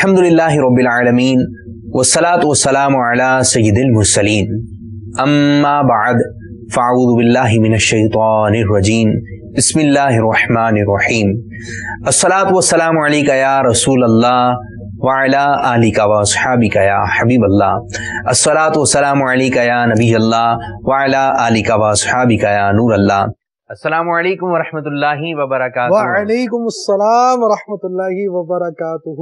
الحمدللہ رب العالمین والصلاة والسلام علی سید المرسلین اما بعد فاعوذ باللہ من الشیطان الرجیم بسم اللہ الرحمن الرحیم الصلاة والسلام علیکہ یا رسول اللہ وعلی آلکہ واصحابکہ یا حبیب اللہ الصلاة والسلام علیکہ یا نبی اللہ وعلی آلکہ واصحابکہ یا نور اللہ۔ السلام علیکم ورحمۃ اللہ وبرکاتہ۔ وعلیکم السلام ورحمۃ اللہ وبرکاتہ۔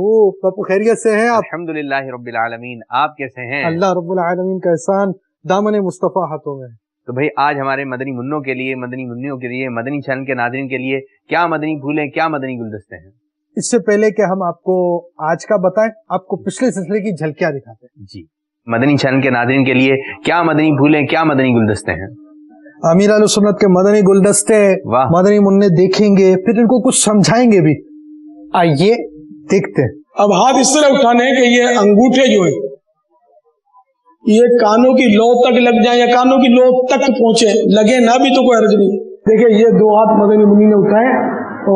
پپو خیریت سے ہیں آپ؟ الحمدللہ رب العالمین، آپ کیسے ہیں؟ اللہ رب العالمین کا احسان دامن مصطفیٰ ہاتھوں میں۔ تو بھئی آج ہمارے مدنی منوں کے لیے، مدنی منیوں کے لیے، مدنی چینل کے ناظرین کے لیے کیا مدنی پھولیں، کیا مدنی گلدستے ہیں؟ اس سے پہلے کہ ہم آپ کو آج کا بتائیں، آپ کو پچھلے سلسلے کی جھلکیاں دکھاتے ہیں۔ جی، مدنی چینل کے ناظرین کے لیے کیا مدنی پھولیں، کیا مدنی گلدستے ہیں؟ امیر اہل سنت کے مدنی گلدستے، مدنی منع دیکھیں گے، پھر ان کو کچھ سمجھائیں گے بھی۔ آئیے دیکھتے ہیں۔ اب ہاتھ اس طرح اٹھانے ہیں کہ یہ انگوٹھے جو ہیں یہ کانوں کی لو تک لگ جائیں یا کانوں کی لو تک پہنچے، لگے نہ بھی تو کوئی حرج نہیں۔ دیکھیں یہ دو ہاتھ مدنی منی نے اٹھائے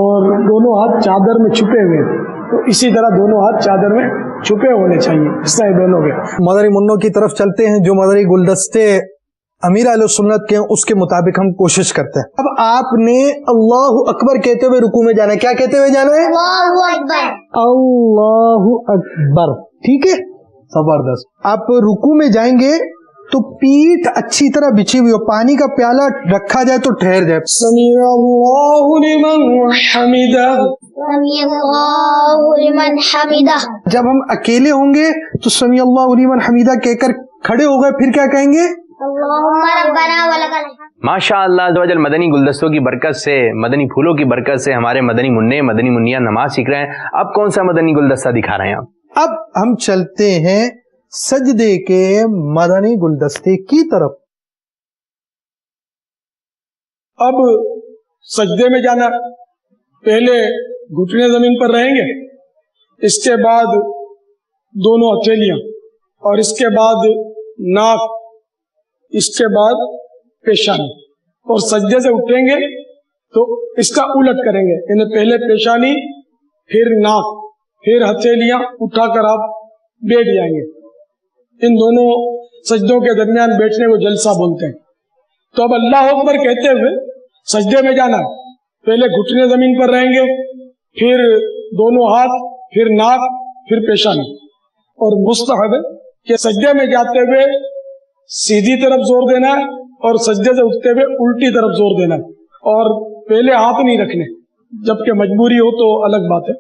اور دونوں ہاتھ چادر میں چھپے ہوئے، تو اسی طرح دونوں ہاتھ چادر میں چھپے ہونے چاہیے، اس طرح دونوں کے۔ مدنی منوں کی طرف چلتے ہیں۔ جو مدنی گلدستے امیر اہل سنت کے اس کے مطابق ہم کوشش کرتے ہیں۔ اب آپ نے اللہ اکبر کہتے ہوئے رکوع میں جانا ہے۔ کیا کہتے ہوئے جانا ہے؟ اللہ اکبر۔ اللہ اکبر، ٹھیک ہے، زبردست۔ آپ رکوع میں جائیں گے تو پیٹھ اچھی طرح بچھی ہوئی ہو، پانی کا پیالہ رکھا جائے تو ٹھہر جائے۔ سمیع اللہ لمن حمدہ، سمیع اللہ لمن حمدہ۔ جب ہم اکیلے ہوں گے تو سمیع اللہ لمن حمیدہ کہہ کر کھڑے ہو گئے، پھر کیا کہیں گے؟ اللہم ربنا ولک الحمد۔ ماشاء اللہ عز و جل، مدنی گلدستوں کی برکت سے، مدنی پھولوں کی برکت سے ہمارے مدنی منع، مدنی منیاں نماز سیکھ رہے ہیں۔ اب کون سا مدنی گلدستہ دکھا رہے ہیں آپ؟ اب ہم چلتے ہیں سجدے کے مدنی گلدستے کی طرف۔ اب سجدے میں جانا، پہلے گھٹنے زمین پر رہیں گے، اس کے بعد دونوں ہتھیلیاں، اور اس کے بعد ناک، اس کے بعد پیشانی، اور سجدے سے اٹھیں گے تو اس کا الٹ کریں گے، یعنی پہلے پیشانی، پھر ناک، پھر ہتھیلیاں اٹھا کر آپ بیٹھ جائیں گے۔ ان دونوں سجدوں کے درمیان بیٹھنے کو جلسہ بولتے ہیں۔ تو اب اللہ اکبر کہتے ہوئے سجدے میں جانا ہے، پہلے گھٹنے زمین پر رہیں گے، پھر دونوں ہاتھ، پھر ناک، پھر پیشانی، اور مستحب ہے کہ سجدے میں جاتے ہوئے سیدھی طرف زور دینا ہے اور سجدے سے اٹھتے ہوئے الٹی طرف زور دینا ہے، اور پہلے ہاتھ نہیں رکھنے، جبکہ مجبوری ہو تو الگ بات ہے۔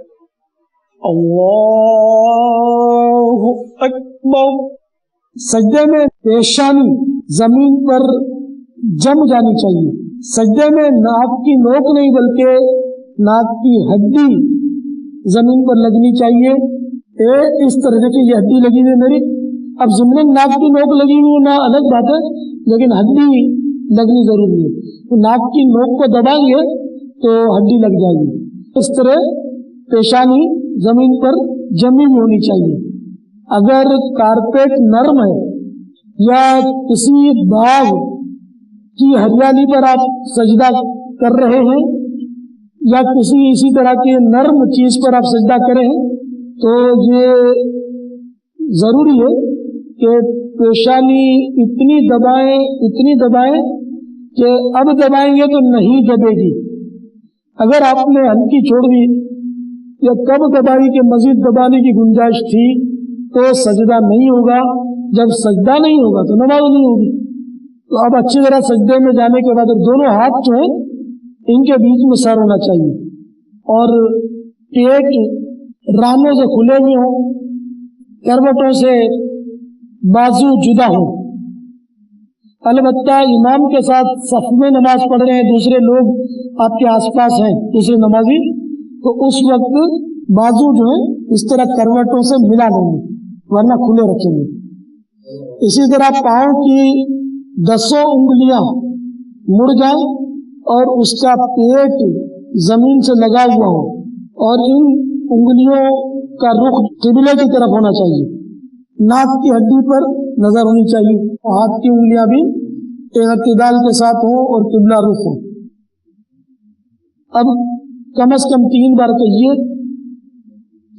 اللہ اکبر۔ سجدے میں پیشانی زمین پر جم جانی چاہیے، سجدے میں ناک کی نوک نہیں بلکہ ناک کی ہڈی زمین پر لگنی چاہیے۔ اس طرح کی یہ ہڈی لگی ہوئی میری، اب ضمن ناک کی نوک لگی ہوئی نہ الگ بات ہے، لیکن ہڈی لگنی ضروری ہے۔ تو ناک کی نوک کو دبائیں گے تو ہڈی لگ جائے گی۔ اس طرح پیشانی زمین پر جمی ہوئی ہونی چاہیے۔ اگر کارپیٹ نرم ہے یا کسی باغ کی ہریالی پر آپ سجدہ کر رہے ہیں یا کسی اسی طرح کے نرم چیز پر آپ سجدہ کریں تو یہ ضروری ہے کہ پیشانی اتنی دبائیں کہ اب دبائیں گے تو نہیں دبے گی۔ اگر آپ نے ہلکی چھوڑ دی یا کم دبائی کے مزید دبانے کی گنجائش تھی تو سجدہ نہیں ہوگا، جب سجدہ نہیں ہوگا تو نماز نہیں ہوگی۔ تو اب اچھی طرح سجدے میں جانے کے بعد دونوں ہاتھ جو ہیں ان کے بیچ میں سر ہونا چاہیے اور پیٹ رانوں سے کھلے ہوئے ہوں، کروٹوں سے بازو جدا ہوں۔ البتہ امام کے ساتھ صف میں نماز پڑھ رہے ہیں، دوسرے لوگ آپ کے آس پاس ہیں دوسرے نمازی، تو اس وقت بازو جو ہے اس طرح کروٹوں سے ملا لیں گے ورنہ کھلے رکھیں گے۔ اسی طرح پاؤں کی 10 انگلیاں مڑ جائیں اور اس کا پیٹ زمین سے لگا ہوا ہو اور ان انگلیوں کا رخ قبلے کی طرف ہونا چاہیے، ناک کی ہڈی پر نظر ہونی چاہیے، ہاتھ کی انگلیاں بھی اعتدال کے ساتھ ہوں اور قبلہ رخ ہو۔ اب کم از کم 3 بار کہیے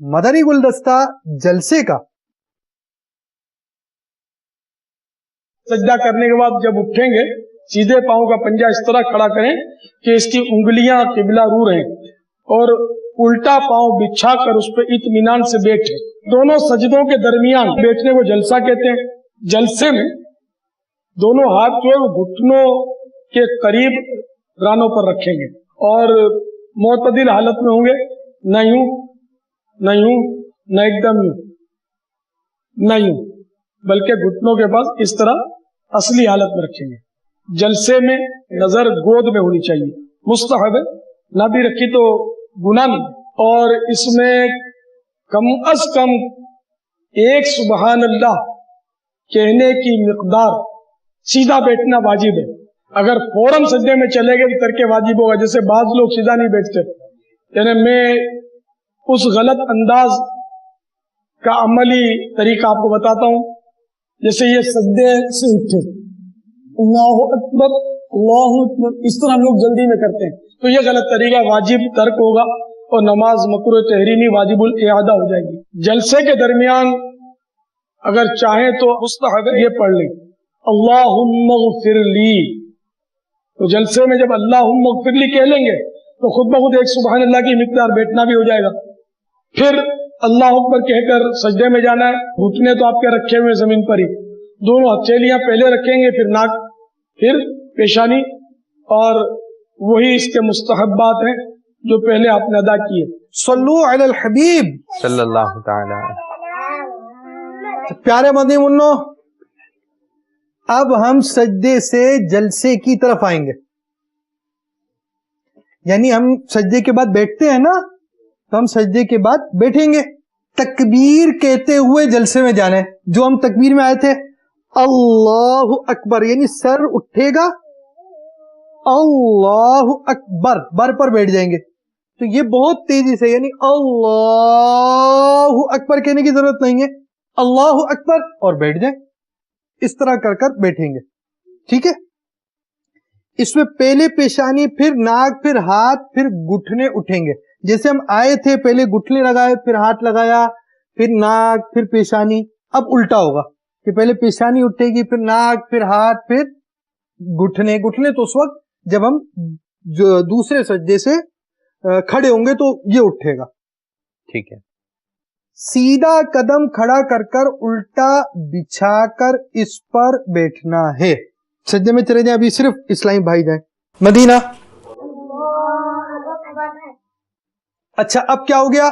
مدنی گلدستہ جلسے کا سجدہ کرنے کے بعد جب اٹھیں گے سیدھے پاؤں کا پنجہ اس طرح کھڑا کریں کہ اس کی انگلیاں قبلہ رو رہیں اور الٹا پاؤں بچھا کر اس پہ اطمینان سے بیٹھے. دونوں سجدوں کے درمیان بیٹھنے کو جلسہ کہتے ہیں. جلسے میں دونوں ہاتھ جو ہے وہ گھٹنوں کے قریب رانوں پر رکھیں گے اور معتدل حالت میں ہوں گے, نہ یوں نہ یوں نہ ایک دم یوں نہ یوں, بلکہ گھٹنوں کے پاس اس طرح اصلی حالت میں رکھیں گے. جلسے میں نظر گود میں ہونی چاہیے, مستحب ہے, نہ بھی رکھی تو گناہ نہیں. اور اس میں کم از کم ایک سبحان اللہ کہنے کی مقدار سیدھا بیٹھنا واجب ہے. اگر فوراً سجدے میں چلے گئے تو ترک واجب ہوگا. جیسے بعض لوگ سیدھا نہیں بیٹھتے, یعنی میں اس غلط انداز کا عملی طریقہ آپ کو بتاتا ہوں. جیسے یہ سجدے سے اٹھے, اللہ اکبر اللہ اکبر, اس طرح لوگ جلدی میں کرتے ہیں, تو یہ غلط طریقہ, واجب ترک ہوگا اور نماز مکروہ تحریمی واجب الاعادہ ہو جائے گی. جلسے کے درمیان اگر چاہیں تو مستحب یہ پڑھ لیں اللہم اغفر لی. تو جلسے میں جب اللہم اغفر لی کہہ لیں گے تو خود بخود ایک سبحان اللہ کی مقدار بیٹھنا بھی ہو جائے گا. پھر اللہ اکبر کہہ کر سجدے میں جانا ہے. گھٹنے تو آپ کے رکھے ہوئے زمین پر ہی, دونوں ہتھیلیاں پہلے رکھیں گے, پھر ناک, پھر پیشانی, اور وہی اس کے مستحبات ہیں جو پہلے آپ نے ادا کیے. صلو علی الحبیب صلی اللہ تعالی. پیارے مدنی منو, اب ہم سجدے سے جلسے کی طرف آئیں گے. یعنی ہم سجدے کے بعد بیٹھتے ہیں نا, تو ہم سجدے کے بعد بیٹھیں گے. تکبیر کہتے ہوئے جلسے میں جانا ہے. جو ہم تکبیر میں آئے تھے اللہ اکبر, یعنی سر اٹھے گا, اللہ اکبر, بر پر بیٹھ جائیں گے. تو یہ بہت تیزی سے, یعنی اللہ اکبر کہنے کی ضرورت نہیں ہے, اللہ اکبر اور بیٹھ جائیں. اس طرح کر کر بیٹھیں گے, ٹھیک ہے. اس میں پہلے پیشانی, پھر ناک, پھر ہاتھ, پھر گھٹنے اٹھیں گے. جیسے ہم آئے تھے, پہلے گھٹنے لگائے, پھر ہاتھ لگایا, پھر ناک, پھر پیشانی. اب الٹا ہوگا کہ پہلے پیشانی اٹھے گی, پھر ناک, پھر ہاتھ, پھر گھٹنے. گھٹنے تو اس وقت جب ہم دوسرے سجدے سے کھڑے ہوں گے تو یہ اٹھے گا, ٹھیک ہے. سیدھا قدم کھڑا کر کر الٹا بچھا کر اس پر بیٹھنا ہے. سجدے میں چلے جائیں, ابھی صرف اسلامی بھائی جائیں. مدینہ. اچھا, اب کیا ہو گیا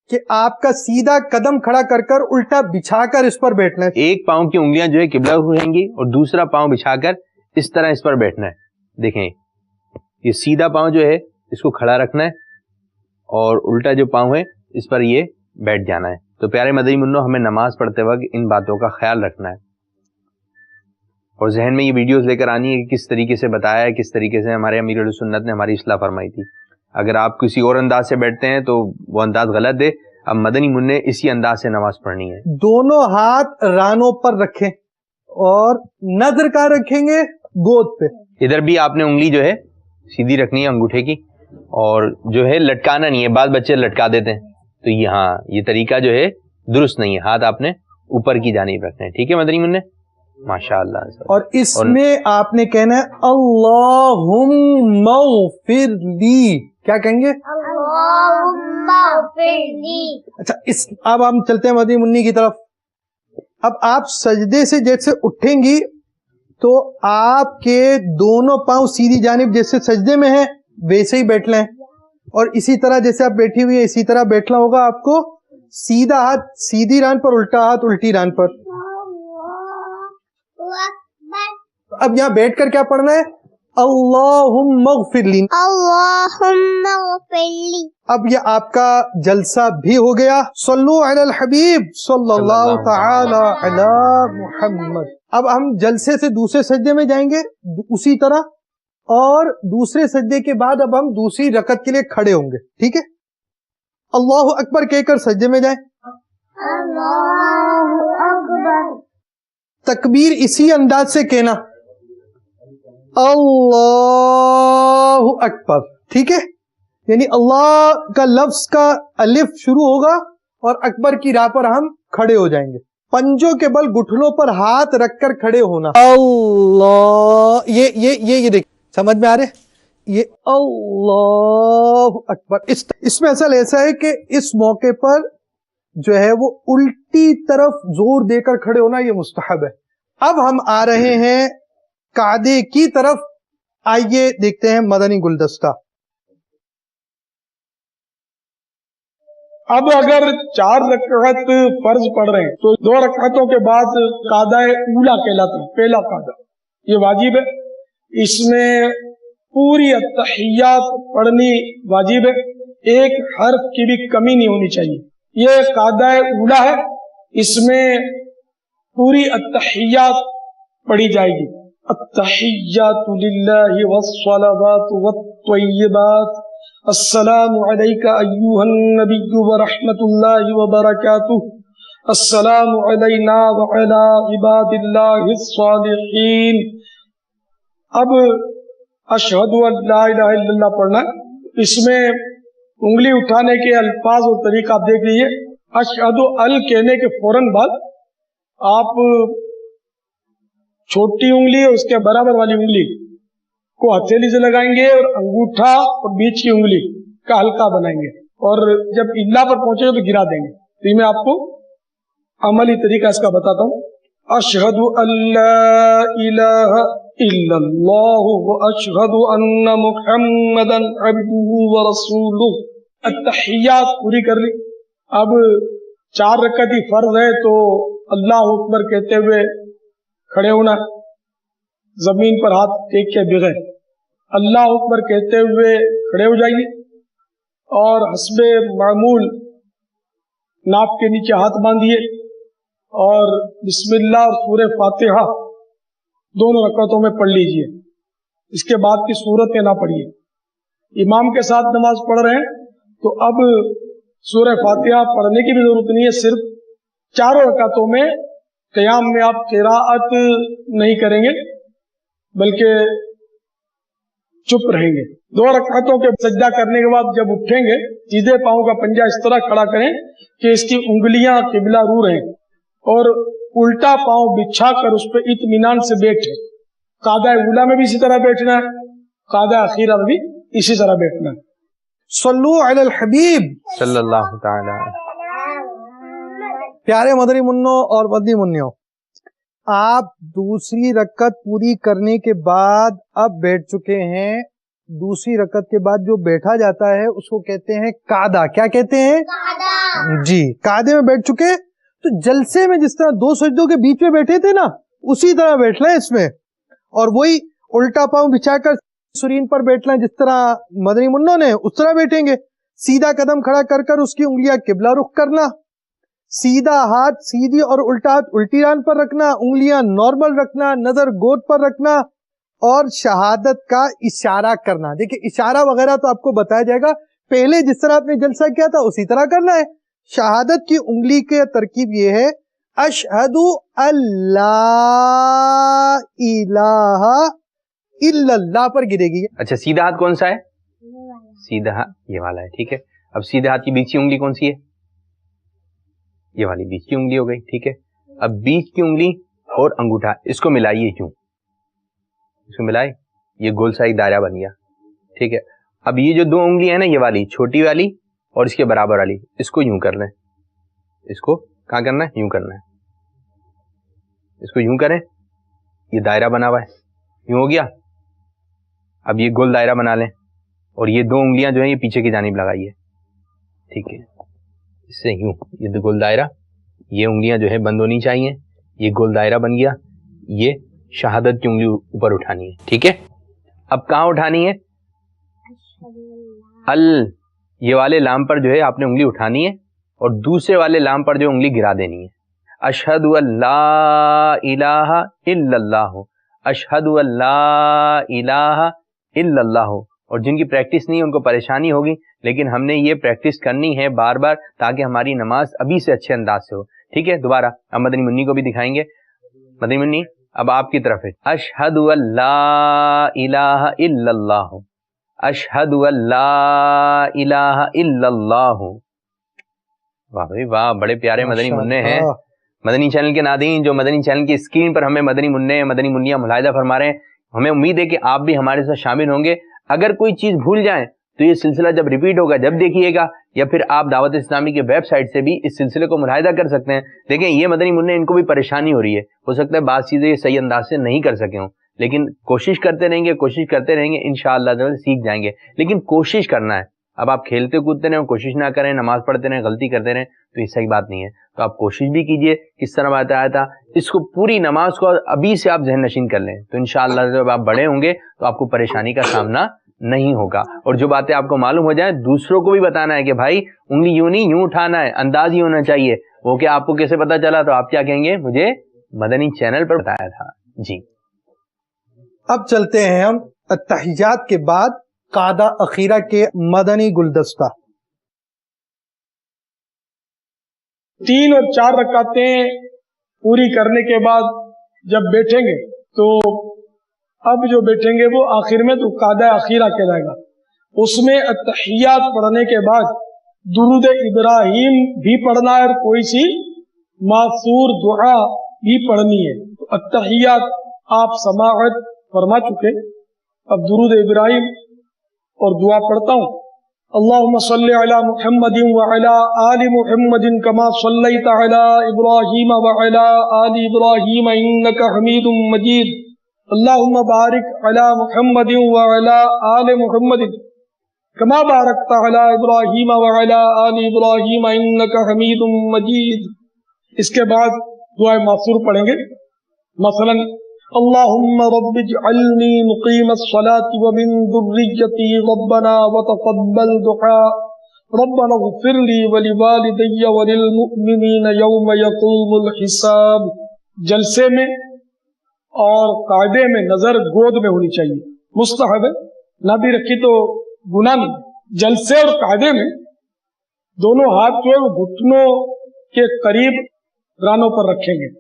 کہ آپ کا سیدھا قدم کھڑا کر کر الٹا بچھا کر اس پر بیٹھنا ہے. ایک پاؤں کی انگلیاں جو ہے قبلہ رہیں گی اور دوسرا پاؤں بچھا کر اس طرح اس پر بیٹھنا ہے. دیکھیں یہ سیدھا پاؤں جو ہے اس کو کھڑا رکھنا ہے اور الٹا جو پاؤں ہے اس پر یہ بیٹھ جانا ہے. تو پیارے مدنی منو, ہمیں نماز پڑھتے وقت ان باتوں کا خیال رکھنا ہے اور ذہن میں یہ ویڈیوز لے کر آنی ہے کہ کس طریقے سے بتایا ہے, کس طریقے سے ہمارے امیر اہل سنت نے ہماری اصلاح فرمائی تھی. اگر آپ کسی اور انداز سے بیٹھتے ہیں تو وہ انداز غلط ہے. اب مدنی منع اسی انداز سے نماز پڑھنی ہے. دونوں ہاتھ رانوں پر رکھیں اور نظر کہاں رکھیں گے؟ گود پہ. ادھر بھی آپ نے انگلی جو ہے سیدھی رکھنی ہے انگوٹھے کی, اور جو ہے لٹکانا نہیں ہے. بعض بچے لٹکا دیتے ہیں, تو یہ طریقہ جو ہے درست نہیں ہے. ہاتھ آپ نے اوپر کی جانب رکھنا ہے, ٹھیک ہے مدنی منع, ماشاء اللہ. اور اس میں آپ نے کہنا ہے اللہم اغفر لی. کیا کہیں گے؟ اللہم اغفر لی. اچھا, اب ہم چلتے ہیں مدنی منی کی طرف. اب آپ سجدے سے جیسے اٹھیں گی تو آپ کے دونوں پاؤں سیدھی جانب جیسے سجدے میں ہیں ویسے ہی بیٹھ لیں, اور اسی طرح جیسے آپ بیٹھی ہوئی ہیں اسی طرح بیٹھنا ہوگا آپ کو. سیدھا ہاتھ سیدھی ران پر, الٹا ہاتھ الٹی ران پر. اب یہاں بیٹھ کر کیا پڑھنا ہے؟ اللہم اغفر لی. اللہم اغفر لی. اب یہ آپ کا جلسہ بھی ہو گیا. صلو علی الحبیب صلی اللہ تعالی علی محمد. اب ہم جلسے سے دوسرے سجدے میں جائیں گے اسی طرح, اور دوسرے سجدے کے بعد اب ہم دوسری رکعت کے لیے کھڑے ہوں گے, ٹھیک ہے. اللہ اکبر کہہ کر سجدے میں جائیں. اللہ اکبر. تکبیر اسی انداز سے کہنا, اللہ اکبر, ٹھیک ہے. یعنی اللہ کا لفظ کا الف شروع ہوگا اور اکبر کی راہ پر ہم کھڑے ہو جائیں گے. پنجوں کے بل گٹھلوں پر ہاتھ رکھ کر کھڑے ہونا. اللہ یہ دیکھ سمجھ میں آ رہے؟ یہ اللہ اکبر. اس میں اصل ایسا ہے کہ اس موقع پر جو ہے وہ الٹی طرف زور دے کر کھڑے ہونا یہ مستحب ہے. اب ہم آ رہے ہیں قعدے کی طرف. آئیے دیکھتے ہیں مدنی گلدستہ. اب اگر 4 رکعت فرض پڑھ رہے ہیں تو 2 رکعتوں کے بعد قعدہ اولا کہلاتا ہے، پہلا قعدہ یہ واجب ہے. اس میں پوری التحیات پڑھنی واجب ہے، ایک حرف کی بھی کمی نہیں ہونی چاہیے. یہ قعدہ اولا ہے، اس میں پوری التحیات پڑھی جائے گی. التحیات للہ والصلوات والطیبات السلام علیکہ ایہا النبی ورحمۃ اللہ وبرکاتہ السلام علینا وعلی عباد اللہ الصالحین. اب اشہد ان لا الہ الا اللہ پڑھنا. اس میں انگلی اٹھانے کے الفاظ اور طریقہ آپ دیکھ لیجیے. اشہد ال کہنے کے فوراً بعد آپ چھوٹی انگلی اور اس کے برابر والی انگلی کو ہتھیلی سے لگائیں گے اور انگوٹھا اور بیچ کی انگلی کا حلقہ بنائیں گے اور جب الا پر پہنچے تو گرا دیں گے. تو میں آپ کو عملی طریقہ اس کا بتاتا ہوں. اشہد ان لا الہ الا اللہ واشہد ان محمدا عبدہ ورسولہ. التحیات پوری کر لی. اب 4 رکعت ہی فرض ہے تو اللہ اکبر کہتے ہوئے کھڑے ہونا، زمین پر ہاتھ ٹیک کے بغیر اللہ اکبر کہتے ہوئے کھڑے ہو جائیے اور حسب معمول ناف کے نیچے ہاتھ باندھیے اور بسم اللہ اور سورہ فاتحہ دونوں رکعتوں میں پڑھ لیجئے. اس کے بعد کی صورتیں نہ پڑھیے. امام کے ساتھ نماز پڑھ رہے ہیں تو اب سورہ فاتحہ پڑھنے کی بھی ضرورت نہیں ہے، صرف 4 رکعتوں میں قیام میں آپ قراءت نہیں کریں گے بلکہ چپ رہیں گے. 2 رکعتوں کے سجدہ کرنے کے بعد جب اٹھیں گے سیدھے پاؤں کا پنجہ اس طرح کھڑا کریں کہ اس کی انگلیاں قبلہ رو رہیں اور الٹا پاؤں بچھا کر اس پہ اطمینان سے بیٹھے. قعدہ اولا میں بھی اسی طرح بیٹھنا ہے، قعدہ اخیرہ میں بھی اسی طرح بیٹھنا ہے. صلو علی الحبیب صلی اللہ تعالی. پیارے مدنی منوں اور مدنی منوں، آپ دوسری رکعت پوری کرنے کے بعد اب بیٹھ چکے ہیں. دوسری رکعت کے بعد جو بیٹھا جاتا ہے اس کو کہتے ہیں قعدہ. کیا کہتے ہیں؟ جی، قعدے میں بیٹھ چکے. تو جلسے میں جس طرح 2 سجدوں کے بیچ میں بیٹھے تھے نا اسی طرح بیٹھنا ہے اس میں، اور وہی الٹا پاؤں بچھا کر سرین پر بیٹھنا ہے جس طرح مدنی منوں نے اس طرح بیٹھیں گے. سیدھا قدم کھڑا کر کر اس کی انگلیاں قبلہ رخ کرنا، سیدھا ہاتھ سیدھی اور الٹا ہاتھ الٹی ران پر رکھنا، انگلیاں نارمل رکھنا، نظر گود پر رکھنا اور شہادت کا اشارہ کرنا. دیکھیں اشارہ وغیرہ تو آپ کو بتایا جائے گا، پہلے جس طرح آپ نے جلسہ کیا تھا اسی طرح کرنا ہے. شہادت کی انگلی کے ترکیب یہ ہے اشہد اللہ الہ الا اللہ پر گرے گی. اچھا سیدھا ہاتھ کون سا ہے؟ سیدھا ہاتھ یہ والا ہے. ٹھیک ہے. اب سیدھے ہاتھ کی بیچ کی انگلی کون سی ہے؟ یہ والی بیچ کی انگلی ہو گئی. ٹھیک ہے. اب بیچ کی انگلی اور انگوٹھا اس کو ملائیے، کیوں اس کو ملائے یہ گول سا ایک دائرہ بن گیا. ٹھیک ہے. اب یہ جو 2 انگلی ہے نا، یہ والی چھوٹی والی اور اس کے برابر والی، اس کو یوں کر لیں. اس کو کہاں کرنا ہے؟ یوں کرنا ہے. اس کو یوں کریں، یہ دائرہ بنا ہوا ہے، یوں ہو گیا. اب یہ گول دائرہ بنا لیں اور یہ 2 انگلیاں جو ہیں یہ پیچھے کی جانب لگائیے. ٹھیک ہے. اس سے یوں یہ گول دائرہ، یہ انگلیاں جو ہے بند ہونی چاہیے. یہ گول دائرہ بن گیا. یہ شہادت کی انگلی اوپر اٹھانی ہے. ٹھیک ہے. اب کہاں اٹھانی ہے؟ یہ والے لام پر جو ہے آپ نے انگلی اٹھانی ہے اور دوسرے والے لام پر جو انگلی گرا دینی ہے. اشہد ان لا الہ الا اللہ، اشہد ان لا الہ الا اللہ. اور جن کی پریکٹس نہیں ان کو پریشانی ہوگی، لیکن ہم نے یہ پریکٹس کرنی ہے بار بار تاکہ ہماری نماز ابھی سے اچھے انداز سے ہو. ٹھیک ہے. دوبارہ ہم مدنی منی کو بھی دکھائیں گے. مدنی منی اب آپ کی طرف ہے. اشہد ان لا الہ الا اللہ، اشہد ان لا الہ الا اللہ. واہ بھائی واہ، بڑے پیارے مدنی منع ہیں ماشاءاللہ۔ مدنی چینل کے ناظرین، جو مدنی چینل کی اسکرین پر ہمیں مدنی منع مدنی منیا ملاحظہ فرما رہے ہیں، ہمیں امید ہے کہ آپ بھی ہمارے ساتھ شامل ہوں گے۔ اگر کوئی چیز بھول جائیں تو یہ سلسلہ جب ریپیٹ ہوگا جب دیکھیے گا، یا پھر آپ دعوت اسلامی کے ویب سائٹ سے بھی اس سلسلے کو ملاحظہ کر سکتے ہیں۔ دیکھیں یہ مدنی منع ان کو بھی پریشانی ہو رہی ہے، ہو سکتا ہے بعض چیزیں یہ صحیح انداز سے نہیں کر سکے ہوں، لیکن کوشش کرتے رہیں گے انشاءاللہ سیکھ جائیں گے۔ لیکن کوشش کرنا ہے، اب آپ کھیلتے کودتے رہیں، کوشش نہ کریں، نماز پڑھتے رہیں، غلطی کرتے رہیں تو یہ صحیح بات نہیں ہے۔ تو آپ کوشش بھی کیجئے، کس طرح بتایا تھا، اس کو پوری نماز کو ابھی سے آپ ذہن نشین کر لیں تو انشاءاللہ جب آپ بڑے ہوں گے تو آپ کو پریشانی کا سامنا نہیں ہوگا۔ اور جو باتیں آپ کو معلوم ہو جائیں دوسروں کو بھی بتانا ہے کہ بھائی انگلی یوں نہیں یوں اٹھانا ہے، انداز ہی ہونا چاہیے۔ وہ کہ آپ کو کیسے پتا چلا، تو آپ کیا کہیں گے، مجھے مدنی چینل پر بتایا تھا۔ جی اب چلتے ہیں ہم التحیات کے بعد قاعدہ اخیرہ کے مدنی گلدستہ۔ 3 اور 4 رکعتیں پوری کرنے کے بعد جب بیٹھیں گے تو اب جو بیٹھیں گے وہ آخر میں تو قاعدہ اخیرہ کہلائے گا، اس میں التحیات پڑھنے کے بعد درود ابراہیم بھی پڑھنا ہے اور کوئی سی معصور دعا بھی پڑھنی ہے۔ تو التحیات آپ سماعت فرما چکے، اب درود ابراہیم اور دعا پڑھتا ہوں۔ اللہم صلی علی محمد وعلی آل محمد کما صلیت علی ابراہیم وعلی آل ابراہیم انک حمید مجید، اللہم بارک علی محمد وعلی آل محمد کما بارکت علی ابراہیم وعلی آل ابراہیم انک حمید مجید۔ اس کے بعد دعا معصور پڑھیں گے، مثلا اللہم رب اجعلنی مقیم الصلاة ومن ذریتی ربنا وتقبل دعاء ربنا اغفر لی ولوالدی وللمؤمنین یوم یقوم الحساب۔ جلسے میں اور قاعدے میں نظر گود میں ہونی چاہیے، مستحب ہے، نہ بھی رکھی تو گناہ نہیں۔ جلسے اور قاعدے میں دونوں ہاتھ جو ہے وہ گھٹنوں کے قریب رانوں پر رکھیں گے۔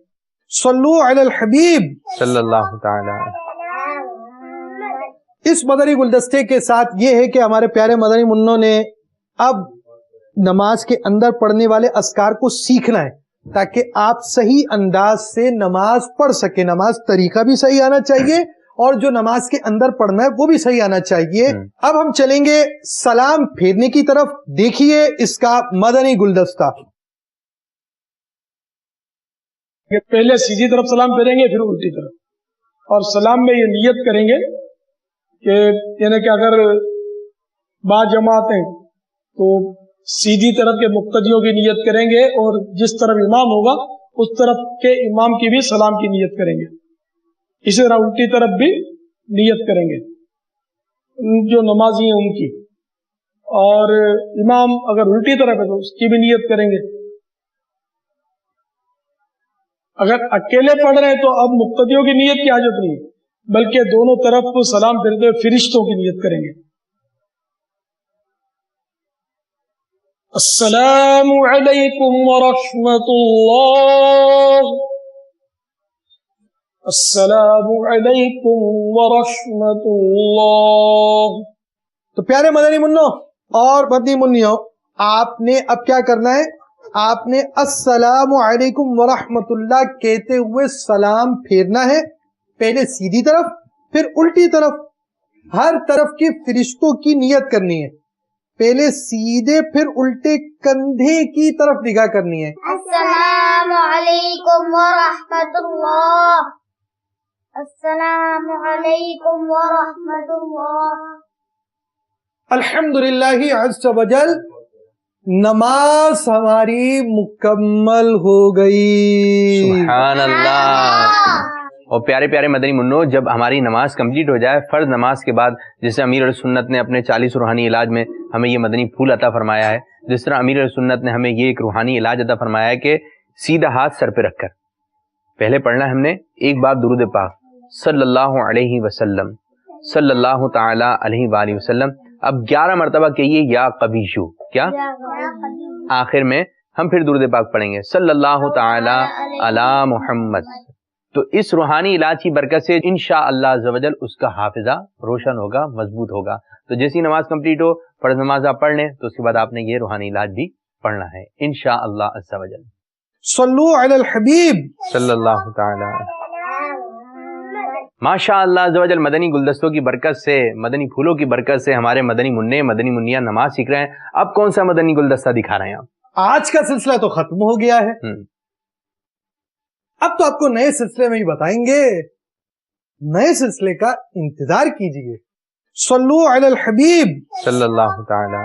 صلو علی الحبیب صلی اللہ تعالی۔ اس مدنی گلدستے کے ساتھ یہ ہے کہ ہمارے پیارے مدنی منوں نے اب نماز کے اندر پڑھنے والے اذکار کو سیکھنا ہے تاکہ آپ صحیح انداز سے نماز پڑھ سکیں۔ نماز طریقہ بھی صحیح آنا چاہیے اور جو نماز کے اندر پڑھنا ہے وہ بھی صحیح آنا چاہیے۔ اب ہم چلیں گے سلام پھیرنے کی طرف، دیکھیے اس کا مدنی گلدستہ۔ پہلے سیدھی طرف سلام پھیریں گے پھر الٹی طرف، اور سلام میں یہ نیت کریں گے کہ یعنی کہ اگر با جماعت ہیں تو سیدھی طرف کے مقتدیوں کی نیت کریں گے، اور جس طرف امام ہوگا اس طرف کے امام کی بھی سلام کی نیت کریں گے۔ اسی طرح الٹی طرف بھی نیت کریں گے جو نمازی ہیں ان کی، اور امام اگر الٹی طرف ہے تو اس کی بھی نیت کریں گے۔ اگر اکیلے پڑھ رہے ہیں تو اب مقتدیوں کی نیت کی حاجت نہیں، بلکہ دونوں طرف کو سلام پھیرتے ہوئے فرشتوں کی نیت کریں گے۔ السلام علیکم ورحمۃ اللہ، السلام علیکم ورحمۃ اللہ۔ تو پیارے مدنی منوں اور مدنی منیوں، آپ نے اب کیا کرنا ہے، آپ نے السلام علیکم ورحمۃ اللہ کہتے ہوئے سلام پھیرنا ہے، پہلے سیدھی طرف پھر الٹی طرف، ہر طرف کے فرشتوں کی نیت کرنی ہے، پہلے سیدھے پھر الٹے کندھے کی طرف نگاہ کرنی ہے۔ السلام علیکم ورحمۃ اللہ، السلام علیکم ورحمۃ اللہ۔ الحمدللہ عز وجل، نماز ہماری مکمل ہو گئی۔ سبحان اللہ۔ اور پیارے پیارے مدنی منو، جب ہماری نماز کمپلیٹ ہو جائے، فرض نماز کے بعد، جیسے امیر السنت نے اپنے 40 روحانی علاج میں ہمیں یہ مدنی پھول عطا فرمایا ہے، جس طرح امیر السنت نے ہمیں یہ ایک روحانی علاج عطا فرمایا ہے کہ سیدھا ہاتھ سر پہ رکھ کر پہلے پڑھنا ہے ہم نے ایک بار درود پاک صلی اللہ علیہ وسلم، صلی اللہ تعالی علیہ وآلہ وسلم، اب 11 مرتبہ کہیے یا قبیشو، کیا آخر میں ہم پھر درود پاک پڑھیں گے صلی اللہ تعالی علی محمد۔ تو اس روحانی علاج کی برکت سے انشاءاللہ عز و جل اس کا حافظہ روشن ہوگا، مضبوط ہوگا۔ تو جیسی نماز کمپلیٹ ہو، فرض نماز آپ پڑھ لیں تو اس کے بعد آپ نے یہ روحانی علاج بھی پڑھنا ہے انشاءاللہ عز و جل۔ صلو علی الحبیب صلی اللہ تعالی ماشاء اللہ عز و جل، مدنی گلدستوں کی برکت سے، مدنی پھولوں کی برکت سے ہمارے مدنی منع مدنی منیا نماز سیکھ رہے ہیں۔ اب کون سا مدنی گلدستہ دکھا رہے ہیں آپ؟ آج کا سلسلہ تو ختم ہو گیا ہے، اب تو آپ کو نئے سلسلے میں ہی بتائیں گے، نئے سلسلے کا انتظار کیجئے۔ صلو علی الحبیب صلی اللہ تعالی